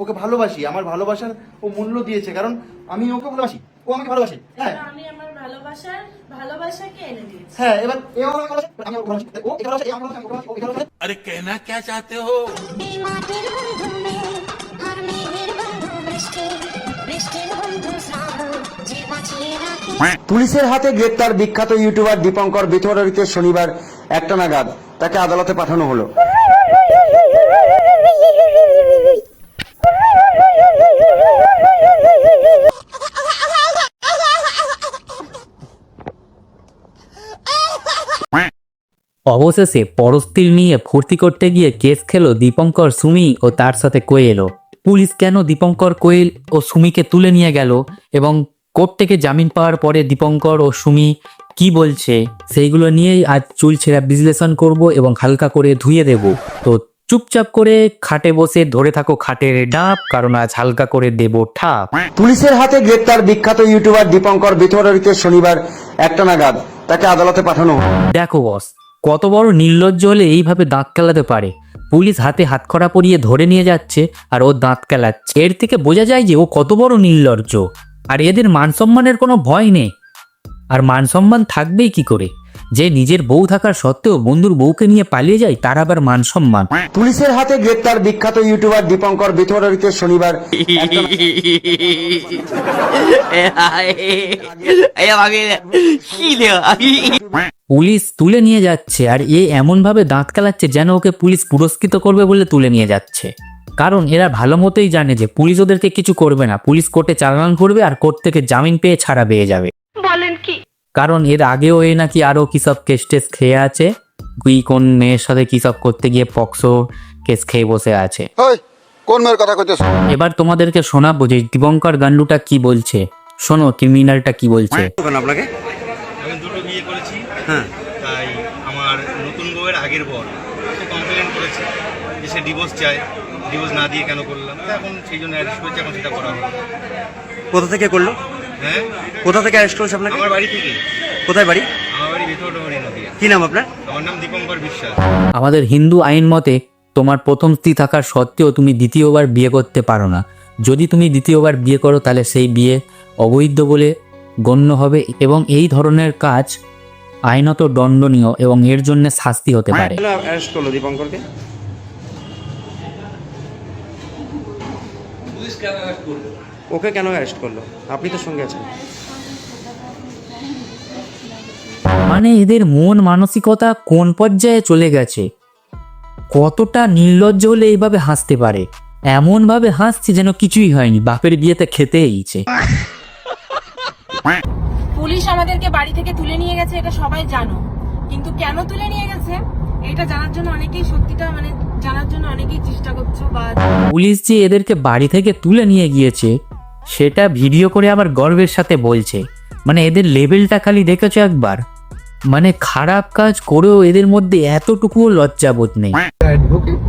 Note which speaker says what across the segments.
Speaker 1: ওকে ভালোবাসি, আমার ভালোবাসার ও মূল্য দিয়েছে, কারণ আমি ওকে ভালোবাসি, ও আমাকে ভালোবাসে। হ্যাঁ,
Speaker 2: আমি আমার ভালোবাসাকে এনে দিয়েছি।
Speaker 1: হ্যাঁ, এবার এ আমাকে ভালোবাসে, আমি ওকে ভালোবাসি, ও একে ভালোবাসে, এ আমাকে ভালোবাসে, আমি ওকে ভালোবাসি, ও একে ভালোবাসে।
Speaker 3: अरे कहना क्या चाहते हो?
Speaker 4: পুলিশের হাতে গ্রেপ্তার বিখ্যাত ইউটিউবার দীপঙ্কর বিথোরীতে শনিবার 1টা নাগাদ তাকে আদালতে পাঠানো হলো।
Speaker 5: অবশেষে পরস্তির নিয়ে ফুর্তি করতে গিয়ে কেস খেলো দীপঙ্কর, সুমি ও তার সাথে কোয়েলও। পুলিশ কেন দীপঙ্কর, কোয়েল ও সুমিকে তুলে নিয়ে গেল এবং কোর্ট থেকে জামিন পাওয়ার পরে দীপঙ্কর ও সুমি কি বলছে সেইগুলো নিয়েই আজ চুলছেরা বিশ্লেষণ করব এবং হালকা করে ধুয়ে দেব। তো চুপচাপ করে খাটে বসে ধরে থাকো খাটের ডাব, কারণ আজ হালকা করে দেব ঠাপ।
Speaker 4: পুলিশের হাতে গ্রেপ্তার বিখ্যাত ইউটিউবার দীপঙ্কর বিথোরীতে শনিবার 1টা নাগাদ তাকে আদালতে পাঠানো হলো।
Speaker 5: দেখো বস, কত বড় নির্লজ্জ হলে এইভাবে দাঁত কেলাতে পারে। পুলিশ হাতে হাতকড়া পরিয়ে ধরে নিয়ে যাচ্ছে আর ও দাঁত কেলাচ্ছে। এর থেকে বোঝা যায় যে ও কত বড় নির্লজ্জ। আর এদের মান সম্মানের কোনো ভয় নেই। আর মান সম্মান থাকবেই কি করে? যে নিজের বউ থাকার সত্ত্বেও বন্ধুর বউকে নিয়ে পালিয়ে যায়, তার আবার মান সম্মান।
Speaker 4: পুলিশের হাতে গ্রেপ্তার বিখ্যাত ইউটিউবার দীপঙ্কর বিথোরীতে শনিবার
Speaker 5: পুলিশ তুলে নিয়ে যাচ্ছে আর এ এমন ভাবে দাঁত কেলাচ্ছে যেন ওকে পুলিশ পুরস্কৃত করবে বলে তুলে নিয়ে যাচ্ছে। কারণ এরা ভালো মতোই জানে যে পুলিশ ওদেরকে কিছু করবে না। পুলিশ কোর্টে চালান করবে আর কোর্ট থেকে জামিন পেয়ে ছাড়া পেয়ে যাবে।
Speaker 2: বলেন কি?
Speaker 5: কারণ এর আগেও এ নাকি আরো কি সব কেস টেস খেয়ে আছে। কোন মেয়ের সাথে কি সব করতে গিয়ে পক্সো কেস খেয়ে বসে আছে।
Speaker 6: কোন মেয়ের কথা কইতেছ?
Speaker 5: এবার তোমাদেরকে শোনাবো যে দীপঙ্কর গান্ডুটা কি বলছে। শোনো ক্রিমিনালটা কি বলছে।
Speaker 4: আপনাকে
Speaker 7: আমি দুটো বিয়ে করেছি, হ্যাঁ, তাই আমার নতুন বউয়ের আগের বর সে কমপ্লেন করেছে যে সে ডিভোর্স চায়, ডিভোর্স না দিয়ে কেন করলাম, তো এখন সেই জন্য অ্যারেস্ট করেছে, এখন সেটা করা হলো।
Speaker 4: কোথা থেকে করলো?
Speaker 7: হ্যাঁ,
Speaker 4: কোথা থেকে অ্যারেস্ট করেছে আপনাকে?
Speaker 7: আমার বাড়ি থেকে।
Speaker 4: কোথায় বাড়ি?
Speaker 7: আমার বাড়ি ভেতরডোবাড়ি নদীয়া।
Speaker 4: কি নাম আপনার?
Speaker 7: আমার নাম দীপঙ্কর বিশ্বাস।
Speaker 5: আমাদের হিন্দু আইন মতে তোমার প্রথম স্ত্রী থাকার সত্ত্বেও তুমি দ্বিতীয়বার বিয়ে করতে পারো না। যদি তুমি দ্বিতীয়বার বিয়ে করো তাহলে সেই বিয়ে অবৈধ বলে গণ্য হবে এবং এই ধরনের কাজ আইনত দণ্ডনীয় এবং এর জন্য শাস্তি হতে পারে।
Speaker 4: অ্যারেস্ট করলো দীপঙ্করকে? ওকে কেন অ্যারেস্ট করলো? আপনি তো সঙ্গে আছেন।
Speaker 5: মানে এদের মন মানসিকতা কোন পর্যায়ে চলে গেছে? কতটা নির্লজ্জ হলে এইভাবে হাসতে পারে? এমন ভাবে হাসছে যেন কিছুই হয়নি, বাপের বিয়েতে খেতে এইছে।
Speaker 2: পুলিশ আমাদেরকে বাড়ি থেকে তুলে নিয়ে গেছে, এটা সবাই জানো, কিন্তু কেন তুলে নিয়ে গেছে এটা জানার জন্য অনেকেই সত্যিটা জানার জন্য অনেকেই চেষ্টা করছো। বা
Speaker 5: পুলিশ যে এদেরকে বাড়ি থেকে তুলে নিয়ে গিয়েছে সেটা ভিডিও করে আবার গর্বের সাথে বলছে। মানে এদের লেভেলটা খালি দেখেছো একবার? মানে খারাপ কাজ করেও এদের মধ্যে এতটুকুও লজ্জাবোধ নেই।
Speaker 1: অ্যাডভোকেট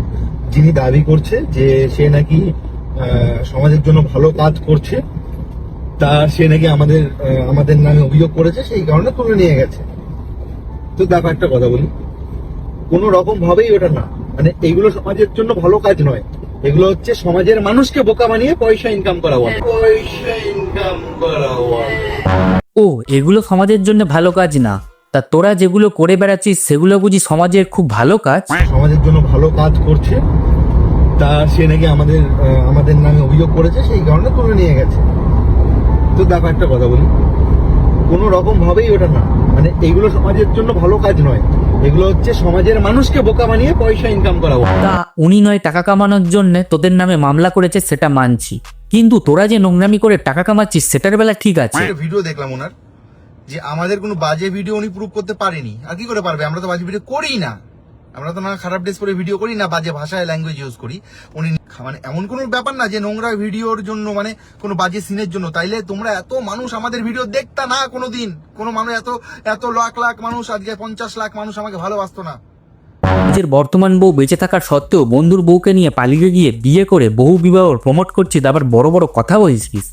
Speaker 1: যিনি দাবি করছে যে সে নাকি সমাজের জন্য ভালো কাজ করছে, তা সে নাকি আমাদের নামে অভিযোগ করেছে, সেই কারণে তুলে নিয়ে গেছে। তো দেখো একটা কথা বলি, কোন রকম ভাবেই ওটা না, মানে এগুলো সমাজের জন্য ভালো কাজ নয়, এগুলো হচ্ছে সমাজের মানুষকে বোকা বানিয়ে পয়সা ইনকাম করা বলে। পয়সা ইনকাম করা বলে।
Speaker 5: ও, এগুলো সমাজের জন্য ভালো কাজ না? তা তোরা যেগুলো করে বেড়াচ্ছিস সেগুলো বুঝি সমাজের খুব ভালো কাজ?
Speaker 1: সমাজের জন্য ভালো কাজ করছে, তা সে নাকি আমাদের নামে অভিযোগ করেছে, সেই কারণে তুলে নিয়ে গেছে। তো দেখো একটা কথা বলি, কোন রকম ভাবেই ওটা না, মানে এগুলো সমাজের জন্য ভালো কাজ নয়, এগুলো হচ্ছে সমাজের মানুষকে বোকা বানিয়ে পয়সা ইনকাম করা বলে।
Speaker 5: তা উনি নয় টাকা কামানোর জন্য তোদের নামে মামলা করেছে, সেটা মানছি, কিন্তু তোরা যে নোংরামি করে টাকা কামাচ্ছিস সেটার বেলা ঠিক আছে।
Speaker 1: ভিডিও দেখলাম ওনার, যে আমাদের কোনো বাজে ভিডিও উনি প্রুভ করতে পারেনি। আর কি করে পারবে? আমরা তো বাজে ভিডিও করি না, আমরা তো না খারাপ ড্রেস পরে ভিডিও করি না, বাজে ভাষায় ল্যাঙ্গুয়েজ ইউজ করি। উনি মানে এমন কোনো ব্যাপার না যে নোংরা ভিডিওর জন্য, মানে কোনো বাজে সিনের জন্য। তাইলে তোমরা এত মানুষ আমাদের ভিডিও দেখতা না কোনোদিন, কোনো মানুষ এত লাখ লাখ মানুষ, আজকে 50 লাখ মানুষ আমাকে ভালোবাসতো না।
Speaker 5: নিজের বর্তমান বউ বেঁচে থাকার সত্ত্বেও বন্ধুর বউকে নিয়ে পালিয়ে গিয়ে বিয়ে করে বহু বিবাহ প্রমোট করছিস, আবার বড় বড় কথা বলছিস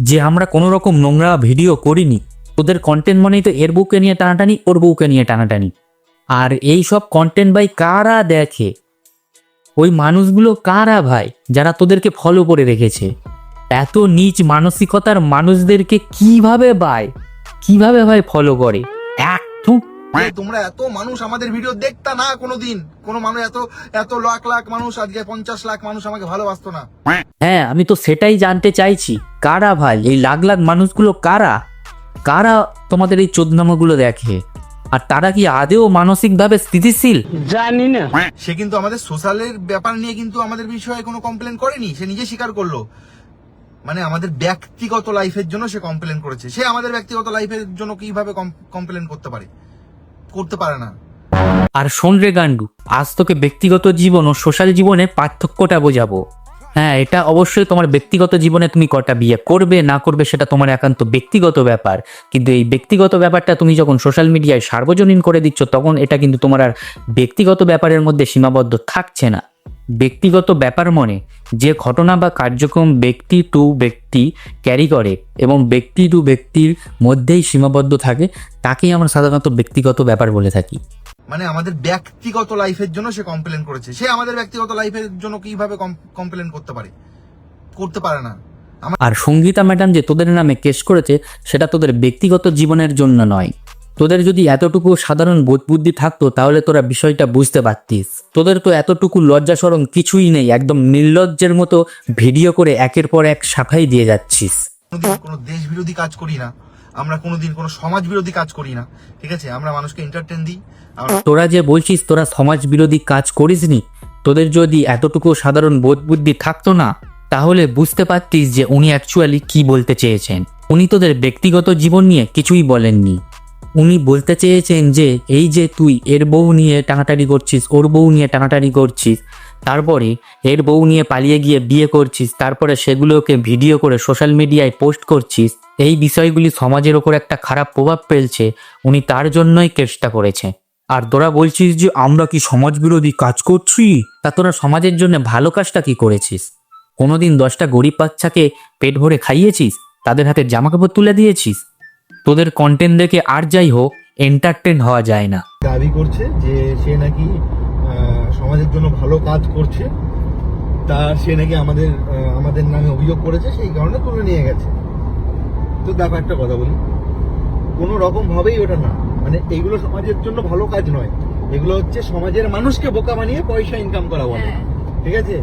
Speaker 5: যে আমরা কোনো রকম নোংরা ভিডিও করিনি। তোদের কন্টেন্ট মানেই তো এর বউকে নিয়ে টানাটানি, ওর বউকে নিয়ে টানাটানি। আর এই সব কন্টেন্ট ভাই কারা দেখে? ওই মানুষগুলো কারা ভাই যারা তোদেরকে ফলো করে রেখেছে? এত নীচ মানসিকতার মানুষদেরকে কিভাবে ভাই ফলো করে? একটু
Speaker 1: তোমরা এত মানুষ আমাদের ভিডিও দেখতা না কোনোদিন, কোনো মানুষ এত লাখ লাখ মানুষ, আজকে 50 লাখ মানুষ আমাকে ভালোবাসতো না।
Speaker 5: হ্যাঁ, আমি তো সেটাই জানতে চাইছি, কারা ভাই এই লাখ লাখ মানুষগুলো? কারা তোমাদের এই চোদনামগুলো দেখে? আর তারা কি আদেও মানসিকভাবে স্থিতিশীল?
Speaker 1: সে কিন্তু আমাদের সোশ্যালের ব্যাপার নিয়ে কিন্তু আমাদের বিষয়ে কোনো কমপ্লেন করেনি, সে নিজে স্বীকার করলো। মানে আমাদের ব্যক্তিগত লাইফের জন্য সে কমপ্লেন করেছে। সে আমাদের ব্যক্তিগত লাইফের জন্য কিভাবে কমপ্লেন করতে পারে না।
Speaker 5: আর শোন রে গান্ডু, আজ তোকে ব্যক্তিগত জীবন ও সোশ্যাল জীবনে পার্থক্যটা বোঝাবো। হ্যাঁ, এটা অবশ্যই তোমার ব্যক্তিগত জীবনে তুমি কটা বিয়ে করবে না করবে সেটা তোমার একান্ত ব্যক্তিগত ব্যাপার, কিন্তু এই ব্যক্তিগত ব্যাপারটা তুমি যখন সোশ্যাল মিডিয়ায় সার্বজনীন করে দিচ্ছ তখন এটা কিন্তু তোমার আর ব্যক্তিগত ব্যাপারের মধ্যে সীমাবদ্ধ থাকছে না। ব্যক্তিগত ব্যাপার মনে যে ঘটনা বা কার্যক্রম ব্যক্তি টু ব্যক্তি ক্যারি করে এবং ব্যক্তি টু ব্যক্তির মধ্যেই সীমাবদ্ধ থাকে তাকেই আমরা সাধারণত ব্যক্তিগত ব্যাপার বলে থাকি।
Speaker 1: মানে আমাদের ব্যক্তিগত লাইফের জন্য সে কমপ্লেন করেছে। সে আমাদের ব্যক্তিগত লাইফের জন্য কিভাবে কমপ্লেন করতে পারে না।
Speaker 5: আর সঙ্গীতা ম্যাডাম যে তোদের নামে কেস করেছে সেটা তোদের ব্যক্তিগত জীবনের জন্য নয়। তোদের যদি এতটুকু সাধারণ বোধ বুদ্ধি থাকতো তাহলে তোরা বিষয়টা বুঝতে পারতিস। তোদের তো এতটুকু লজ্জা শরম কিছুই নেই, একদম নির্লজ্জের মতো ভিডিও করে একের পর এক সাফাই দিয়ে যাচ্ছিস।
Speaker 1: কোনোদিন কোনো দেশ বিরোধী কাজ করি না আমরা, কোনোদিন কোনো সমাজ বিরোধী কাজ করি না, ঠিক আছে? আমরা মানুষকে এন্টারটেইন দিই।
Speaker 5: তোরা যে বলছিস তোরা সমাজ বিরোধী কাজ করিসনি, তোদের যদি এতটুকু সাধারণ বোধ বুদ্ধি থাকতো না তাহলে বুঝতে পারতিস যে উনি অ্যাকচুয়ালি কি বলতে চেয়েছেন। উনি তোদের ব্যক্তিগত জীবন নিয়ে কিছুই বলেননি। উনি বলতে চেয়েছেন যে এই যে তুই এর বউ নিয়ে টানাটানি করছিস, ওর বউ নিয়ে টানাটানি করছিস, তারপরে এর বউ নিয়ে পালিয়ে গিয়ে বিয়ে করছিস, তারপরে সেগুলোকে ভিডিও করে সোশ্যাল মিডিয়ায় পোস্ট করছিস, এই বিষয়গুলি সমাজের ওপর একটা খারাপ প্রভাব ফেলছে, উনি তার জন্যই কেসটা করেছে। আর তোরা বলছিস যে আমরা কি সমাজ বিরোধী কাজ করছি? তা তোরা সমাজের জন্য ভালো কাজটা কি করেছিস? কোনোদিন 10টা গরিব বাচ্চাকে পেট ভরে খাইয়েছিস? তাদের হাতে জামাকাপড় তুলে দিয়েছিস? তোদের কন্টেন্ট দেখে আর যাই হোক এন্টারটেন হওয়া যায় না।
Speaker 1: দাবি করছে যে সে নাকি সমাজের জন্য ভালো কাজ করছে, তা সে নাকি আমাদের নামে অভিযোগ করেছে, সেই কারণে তুলে নিয়ে গেছে। তো দেখো একটা কথা বলি, কোনো রকম ভাবেই ওটা না, মানে এগুলো সমাজের জন্য ভালো কাজ নয়, এগুলো হচ্ছে সমাজের মানুষকে বোকা বানিয়ে পয়সা ইনকাম করা বলে, ঠিক আছে?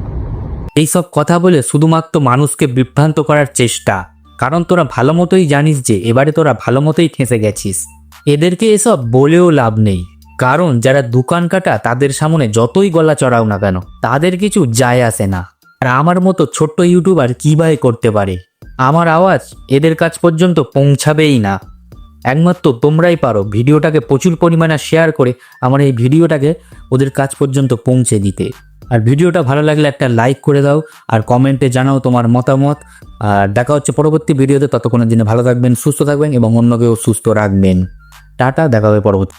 Speaker 5: এইসব কথা বলে শুধুমাত্র মানুষকে বিভ্রান্ত করার চেষ্টা, কারণ তোরা ভালো মতোই জানিস যে এবারে তোরা ভালো মতোই ফেঁসে গেছিস। এদেরকে এসব বলেও লাভ নেই, কারণ যারা দোকান কাটা তাদের সামনে যতই গলা চড়াও না কেন তাদের কিছু যায় আসে না। আর আমার মতো ছোট্ট ইউটিউবার কি ভাই করতে পারে? আমার আওয়াজ এদের কাছ পর্যন্ত পৌঁছাবেই না। একমাত্র তোমরাই পারো ভিডিওটাকে প্রচুর পরিমাণে শেয়ার করে আমার এই ভিডিওটাকে ওদের কাছ পর্যন্ত পৌঁছে দিতে। আর ভিডিওটা ভালো লাগলে একটা লাইক করে দাও আর কমেন্টে জানাও তোমার মতামত। আর দেখা হচ্ছে পরবর্তী ভিডিওতে, ততক্ষণের জন্য ভালো থাকবেন, সুস্থ থাকবেন এবং অন্যকেও সুস্থ রাখবেন। টাটা, দেখা হবে পরবর্তী।